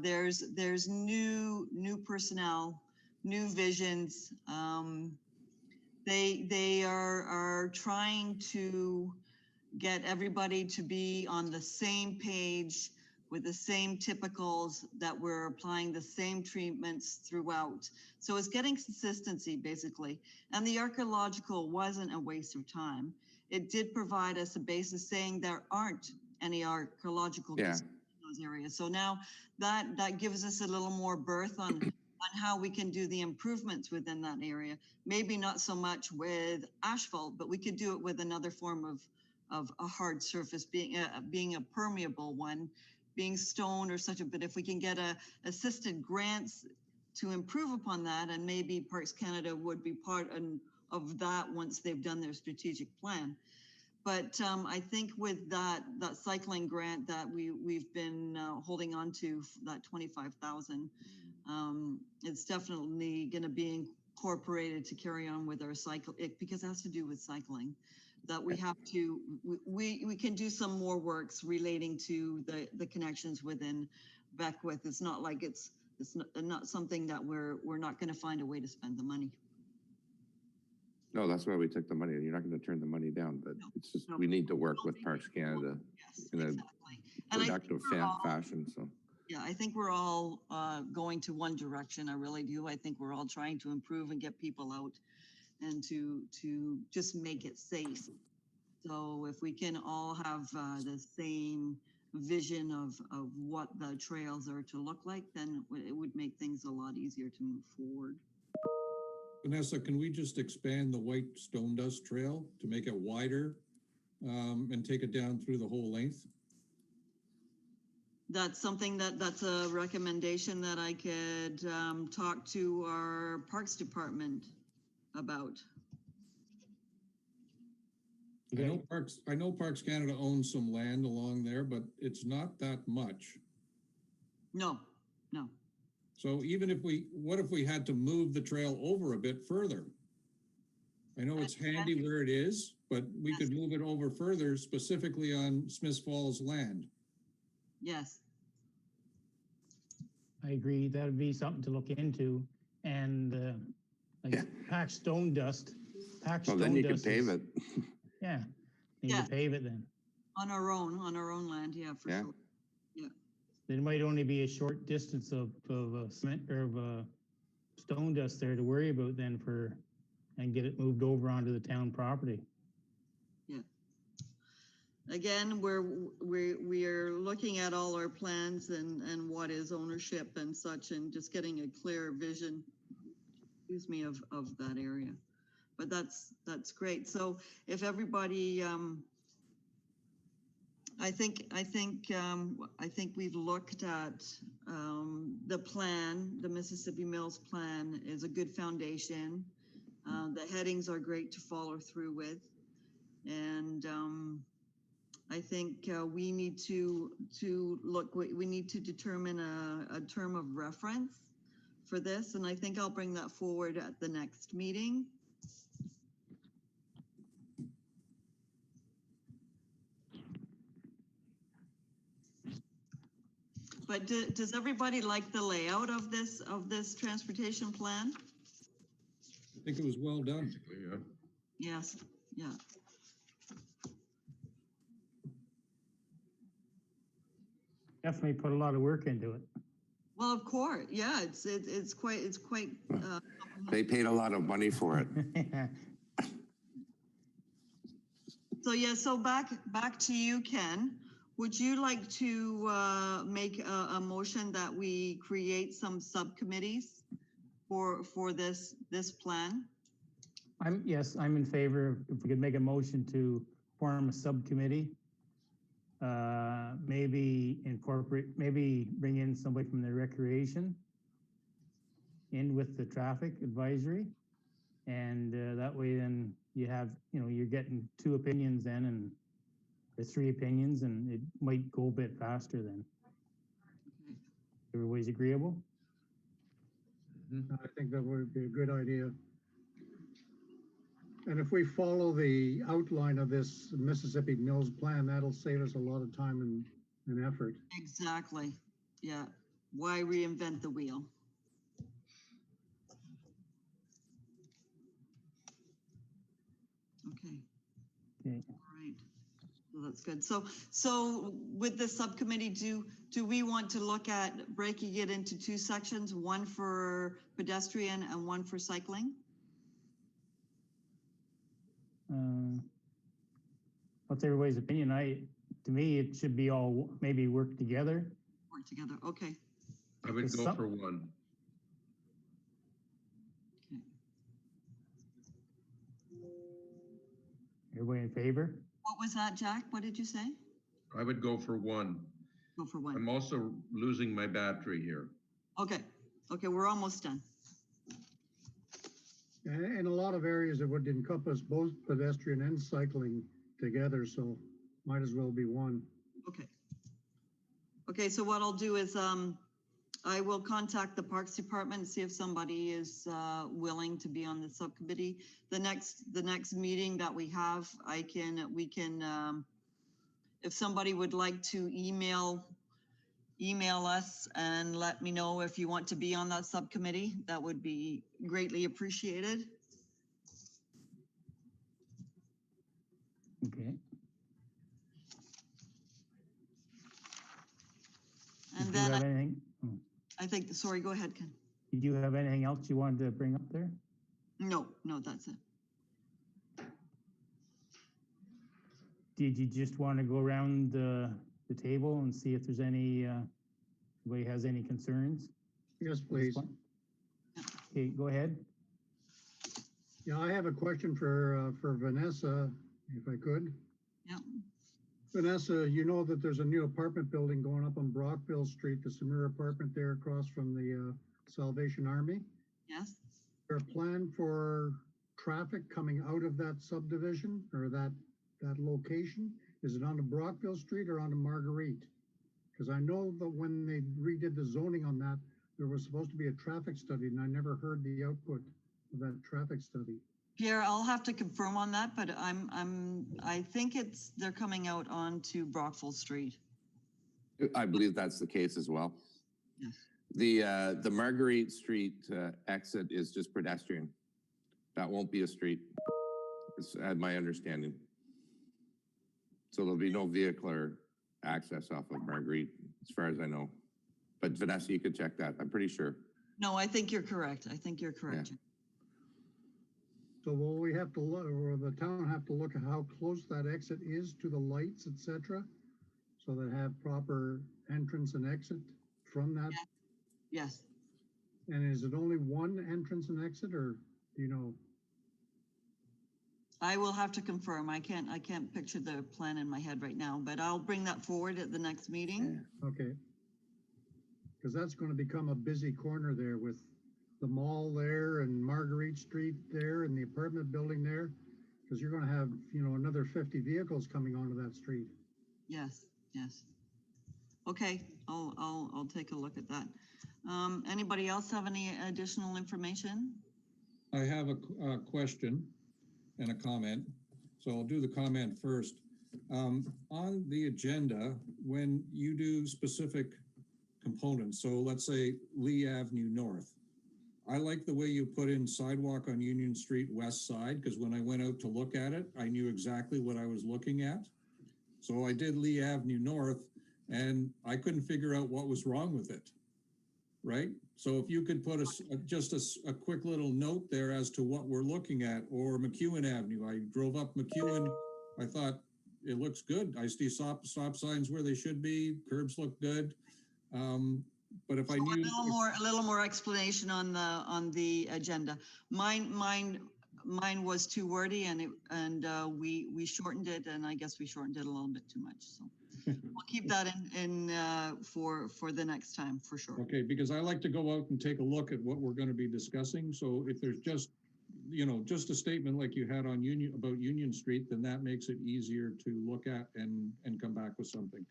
[SPEAKER 4] there's new personnel, new visions. They are trying to get everybody to be on the same page with the same typicals, that we're applying the same treatments throughout. So it's getting consistency basically. And the archaeological wasn't a waste of time. It did provide us a basis saying there aren't any archaeological concerns in those areas. So now that gives us a little more berth on how we can do the improvements within that area. Maybe not so much with asphalt, but we could do it with another form of a hard surface, being a permeable one, being stone or such a bit. If we can get assisted grants to improve upon that, and maybe Parks Canada would be part of that once they've done their strategic plan. But I think with that cycling grant that we've been holding on to, that 25,000, it's definitely going to be incorporated to carry on with our because it has to do with cycling. That we have to, we can do some more works relating to the connections within Beckwith. It's not like it's not something that we're not going to find a way to spend the money.
[SPEAKER 5] No, that's why we took the money. You're not going to turn the money down, but it's just, we need to work with Parks Canada in a productive fashion. So
[SPEAKER 4] yeah, I think we're all going to one direction. I really do. I think we're all trying to improve and get people out and to just make it safe. So if we can all have the same vision of what the trails are to look like, then it would make things a lot easier to move forward.
[SPEAKER 2] Vanessa, can we just expand the White Stone Dust Trail to make it wider and take it down through the whole length?
[SPEAKER 4] That's something that's a recommendation that I could talk to our Parks Department about.
[SPEAKER 2] I know Parks Canada owns some land along there, but it's not that much.
[SPEAKER 4] No.
[SPEAKER 2] So even what if we had to move the trail over a bit further? I know it's handy where it is, but we could move it over further, specifically on Smiths Falls land.
[SPEAKER 4] Yes.
[SPEAKER 1] I agree. That would be something to look into. And packed stone dust.
[SPEAKER 5] Well, then you could pave it.
[SPEAKER 1] Yeah, you can pave it then.
[SPEAKER 4] On our own land, yeah, for sure. Yeah.
[SPEAKER 1] There might only be a short distance of cement or of stone dust there to worry about then and get it moved over onto the town property.
[SPEAKER 4] Yeah. Again, we are looking at all our plans and what is ownership and such, and just getting a clear vision, of that area. But that's great. So if everybody, I think we've looked at the plan. The Mississippi Mills plan is a good foundation. The headings are great to follow through with, and I think we need to look. We need to determine a term of reference for this, and I think I'll bring that forward at the next meeting. But does everybody like the layout of this transportation plan?
[SPEAKER 2] I think it was well done.
[SPEAKER 3] Yeah.
[SPEAKER 4] Yes, yeah.
[SPEAKER 1] Definitely put a lot of work into it.
[SPEAKER 4] Well, of course, yeah. It's quite.
[SPEAKER 5] They paid a lot of money for it.
[SPEAKER 4] So yeah, so back to you, Ken. Would you like to make a motion that we create some subcommittees for this plan?
[SPEAKER 1] Yes, I'm in favor. If we could make a motion to form a subcommittee. Maybe maybe bring in somebody from the recreation in with the traffic advisory. And that way then you have, you're getting two opinions then and or three opinions, and it might go a bit faster then. Everybody's agreeable?
[SPEAKER 6] I think that would be a good idea. And if we follow the outline of this Mississippi Mills plan, that'll save us a lot of time and effort.
[SPEAKER 4] Exactly. Yeah. Why reinvent the wheel? Okay.
[SPEAKER 1] Okay.
[SPEAKER 4] All right. Well, that's good. So with the subcommittee, do we want to look at breaking it into two sections, one for pedestrian and one for cycling?
[SPEAKER 1] What's everybody's opinion? To me, it should be all maybe work together.
[SPEAKER 4] Work together. Okay.
[SPEAKER 3] I would go for one.
[SPEAKER 1] Everybody in favor?
[SPEAKER 4] What was that, Jack? What did you say?
[SPEAKER 3] I would go for one.
[SPEAKER 4] Go for one.
[SPEAKER 3] I'm also losing my battery here.
[SPEAKER 4] Okay. Okay, we're almost done.
[SPEAKER 6] And in a lot of areas, it would encompass both pedestrian and cycling together, so might as well be one.
[SPEAKER 4] Okay. Okay, so what I'll do is I will contact the Parks Department and see if somebody is willing to be on the subcommittee. The next meeting that we have, we can if somebody would like to email us and let me know if you want to be on that subcommittee, that would be greatly appreciated.
[SPEAKER 1] Okay.
[SPEAKER 4] And
[SPEAKER 1] Did you have
[SPEAKER 4] then
[SPEAKER 1] anything?
[SPEAKER 4] I think, sorry, go ahead, Ken.
[SPEAKER 1] Did you have anything else you wanted to bring up there?
[SPEAKER 4] No, that's it.
[SPEAKER 1] Did you just want to go around the table and see if there's anybody has any concerns?
[SPEAKER 6] Yes, please.
[SPEAKER 1] Okay, go ahead.
[SPEAKER 6] Yeah, I have a question for Vanessa, if I could.
[SPEAKER 4] Yeah.
[SPEAKER 6] Vanessa, you know that there's a new apartment building going up on Brockville Street, the Samir apartment there across from the Salvation Army.
[SPEAKER 4] Yes.
[SPEAKER 6] Is there a plan for traffic coming out of that subdivision or that location? Is it onto Brockville Street or onto Marguerite? Because I know that when they redid the zoning on that, there was supposed to be a traffic study, and I never heard the output of that traffic study.
[SPEAKER 4] Pierre, I'll have to confirm on that, but I think they're coming out onto Brockville Street.
[SPEAKER 5] I believe that's the case as well.
[SPEAKER 4] Yes.
[SPEAKER 5] The Marguerite Street exit is just pedestrian. That won't be a street. It's my understanding. So there'll be no vehicular access off of Marguerite, as far as I know. But Vanessa, you could check that. I'm pretty sure.
[SPEAKER 4] No, I think you're correct. I think you're correct.
[SPEAKER 5] Yeah.
[SPEAKER 6] So will we have to look, or the town have to look at how close that exit is to the lights, etc., so that have proper entrance and exit from that?
[SPEAKER 4] Yes.
[SPEAKER 6] And is it only one entrance and exit, or do you know?
[SPEAKER 4] I will have to confirm. I can't picture the plan in my head right now, but I'll bring that forward at the next meeting.
[SPEAKER 6] Okay. Because that's going to become a busy corner there with the mall there and Marguerite Street there and the apartment building there. Because you're going to have, another 50 vehicles coming onto that street.
[SPEAKER 4] Yes. Okay, I'll take a look at that. Anybody else have any additional information?
[SPEAKER 2] I have a question and a comment. So I'll do the comment first. On the agenda, when you do specific components, so let's say Lee Avenue North, I like the way you put in sidewalk on Union Street West Side, because when I went out to look at it, I knew exactly what I was looking at. So I did Lee Avenue North, and I couldn't figure out what was wrong with it, right? So if you could put just a quick little note there as to what we're looking at, or McEwen Avenue. I drove up McEwen. I thought, it looks good. I see stop signs where they should be, curbs look good. But if I
[SPEAKER 4] So
[SPEAKER 2] knew.
[SPEAKER 4] a little more explanation on the agenda. Mine was too wordy and we shortened it, and I guess we shortened it a little bit too much. So we'll keep that in for the next time for sure.
[SPEAKER 2] Okay, because I like to go out and take a look at what we're going to be discussing. So if there's just, just a statement like you had on Union Street, then that makes it easier to look at and come back with something.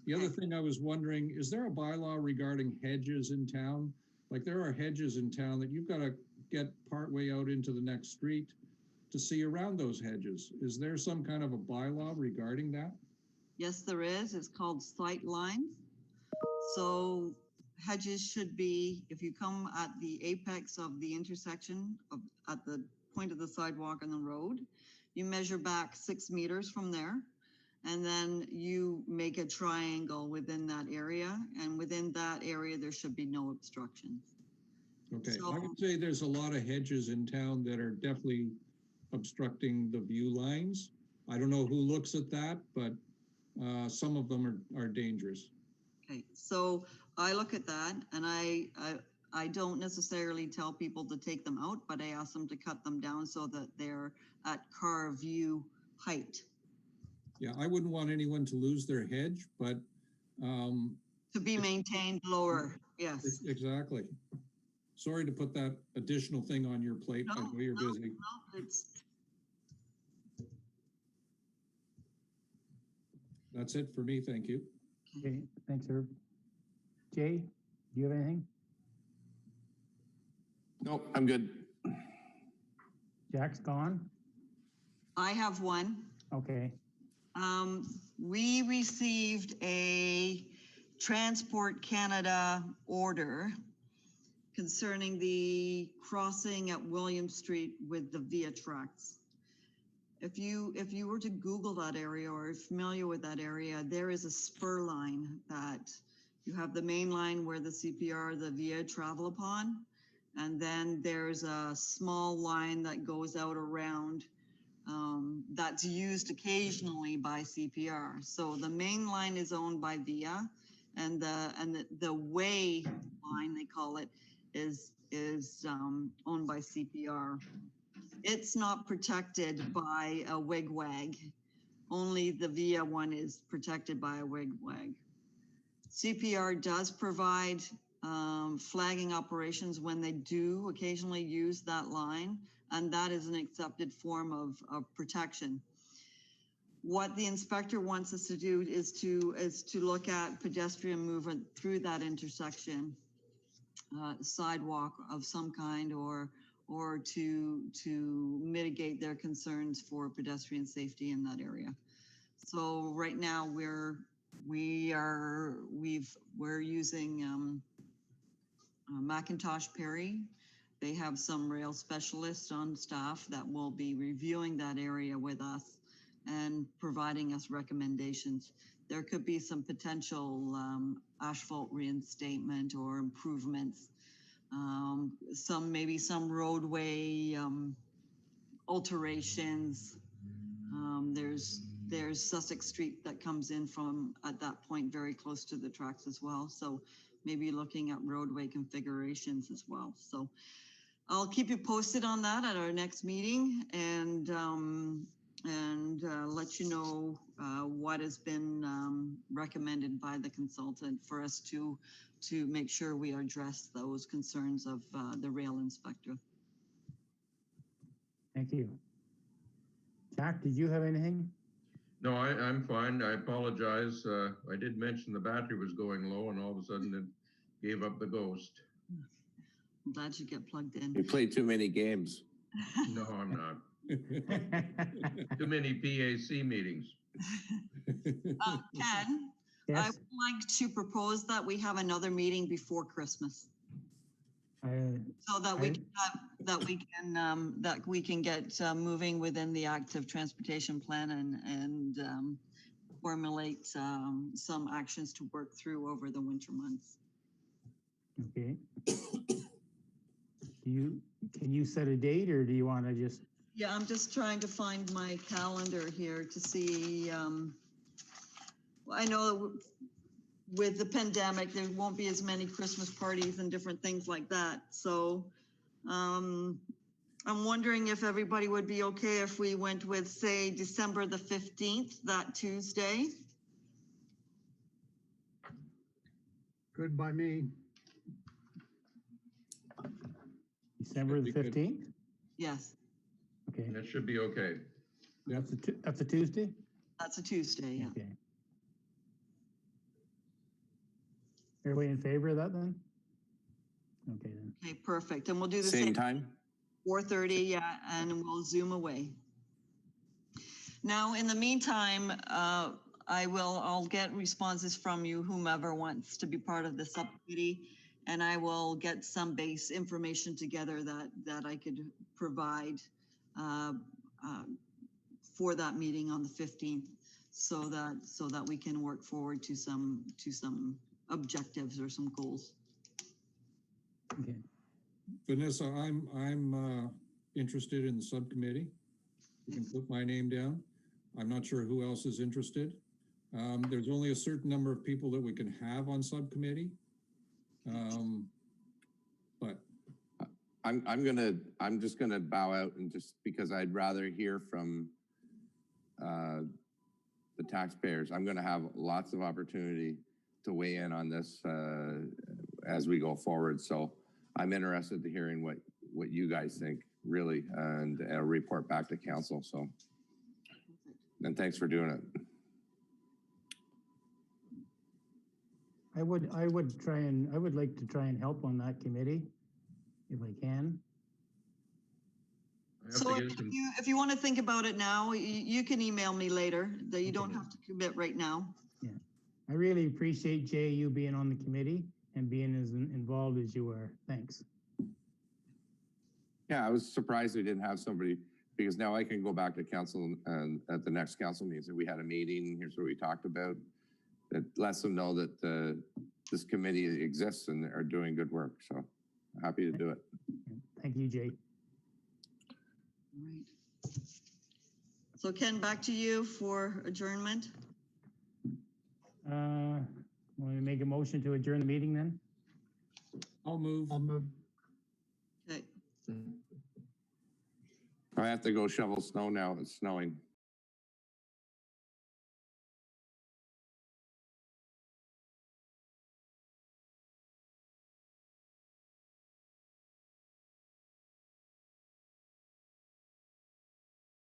[SPEAKER 2] The other thing I was wondering, is there a bylaw regarding hedges in town? Like there are hedges in town that you've got to get partway out into the next street to see around those hedges. Is there some kind of a bylaw regarding that?
[SPEAKER 4] Yes, there is. It's called sight lines. So hedges should be, if you come at the apex of the intersection at the point of the sidewalk on the road, you measure back 6 meters from there. And then you make a triangle within that area. And within that area, there should be no obstructions.
[SPEAKER 2] Okay,
[SPEAKER 4] So,
[SPEAKER 2] I would say there's a lot of hedges in town that are definitely obstructing the view lines. I don't know who looks at that, but some of them are dangerous.
[SPEAKER 4] okay, so I look at that and I don't necessarily tell people to take them out, but I ask them to cut them down so that they're at car view height.
[SPEAKER 2] Yeah, I wouldn't want anyone to lose their hedge, but
[SPEAKER 4] To be maintained lower, yes.
[SPEAKER 2] exactly. Sorry to put that additional thing on your plate. I know you're busy.
[SPEAKER 4] No, it's,
[SPEAKER 2] That's it for me. Thank you.
[SPEAKER 1] Okay, thanks, Herb. Jay, do you have anything?
[SPEAKER 5] Nope, I'm good.
[SPEAKER 1] Jack's gone?
[SPEAKER 4] I have one.
[SPEAKER 1] Okay,
[SPEAKER 4] We received a Transport Canada order concerning the crossing at William Street with the Via tracks. If you were to Google that area or are familiar with that area, there is a spur line that you have the main line where the CPR, the Via travel upon, and then there's a small line that goes out around that's used occasionally by CPR. So the main line is owned by Via, and the way line, they call it, is owned by CPR. It's not protected by a wigwag. Only the Via one is protected by a wigwag. CPR does provide flagging operations when they do occasionally use that line, and that is an accepted form of protection. What the inspector wants us to do is to look at pedestrian movement through that intersection, sidewalk of some kind, or to mitigate their concerns for pedestrian safety in that area. So right now we're using Macintosh Perry. They have some rail specialists on staff that will be reviewing that area with us and providing us recommendations. There could be some potential asphalt reinstatement or improvements, maybe some roadway alterations. There's Sussex Street that comes in from at that point very close to the tracks as well. So maybe looking at roadway configurations as well. So I'll keep you posted on that at our next meeting and let you know what has been recommended by the consultant for us to make sure we address those concerns of the rail inspector.
[SPEAKER 1] thank you. Jack, did you have anything?
[SPEAKER 3] No, I'm fine. I apologize. I did mention the battery was going low and all of a sudden it gave up the ghost.
[SPEAKER 4] I'm glad you get plugged in.
[SPEAKER 5] You play too many games.
[SPEAKER 3] No, I'm not. Too many PAC meetings.
[SPEAKER 4] Ken, I
[SPEAKER 1] Yes,
[SPEAKER 4] would like to propose that we have another meeting before Christmas so that we can get moving within the active transportation plan and formulate some actions to work through over the winter months.
[SPEAKER 1] okay. Can you set a date, or do you want to just
[SPEAKER 4] Yeah, I'm just trying to find my calendar here to see, I know with the pandemic, there won't be as many Christmas parties and different things like that. So, I'm wondering if everybody would be okay if we went with, say, December the 15th, that Tuesday.
[SPEAKER 6] Good by me.
[SPEAKER 1] December the
[SPEAKER 2] Should be good.
[SPEAKER 1] 15th?
[SPEAKER 4] Yes,
[SPEAKER 1] Okay,
[SPEAKER 3] That should be okay.
[SPEAKER 1] that's a Tuesday?
[SPEAKER 4] that's a Tuesday, yeah.
[SPEAKER 1] Okay. Everybody in favor of that then? Okay then.
[SPEAKER 4] Okay, perfect. And we'll do the
[SPEAKER 5] Same
[SPEAKER 4] same
[SPEAKER 5] time?
[SPEAKER 4] 4:30, yeah, and we'll Zoom away. Now, in the meantime, I'll get responses from you, whomever wants to be part of the subcommittee, and I will get some base information together that I could provide for that meeting on the 15th, so that we can work forward to some objectives or some goals.
[SPEAKER 1] Okay.
[SPEAKER 2] Vanessa, I'm interested in the subcommittee. You can put my name down. I'm not sure who else is interested. There's only a certain number of people that we can have on subcommittee. But
[SPEAKER 5] I'm just gonna bow out, and just because I'd rather hear from the taxpayers. I'm gonna have lots of opportunity to weigh in on this as we go forward. So I'm interested to hearing what you guys think, really, and report back to council. So, and thanks for doing it.
[SPEAKER 1] I would like to try and help on that committee if I can.
[SPEAKER 3] I have
[SPEAKER 4] So
[SPEAKER 3] to get some,
[SPEAKER 4] if you want to think about it now, you can email me later, that you don't have to commit right now.
[SPEAKER 1] I really appreciate, Jay, you being on the committee and being as involved as you are. Thanks.
[SPEAKER 5] Yeah, I was surprised we didn't have somebody, because now I can go back to council and at the next council meeting, so we had a meeting, here's what we talked about. That lets them know that this committee exists and are doing good work. So happy to do it.
[SPEAKER 1] Thank you, Jay.
[SPEAKER 4] Right. So Ken, back to you for adjournment.
[SPEAKER 1] Want to make a motion to adjourn the meeting then?
[SPEAKER 2] I'll move.
[SPEAKER 4] Okay.
[SPEAKER 5] I have to go shovel snow now. It's snowing.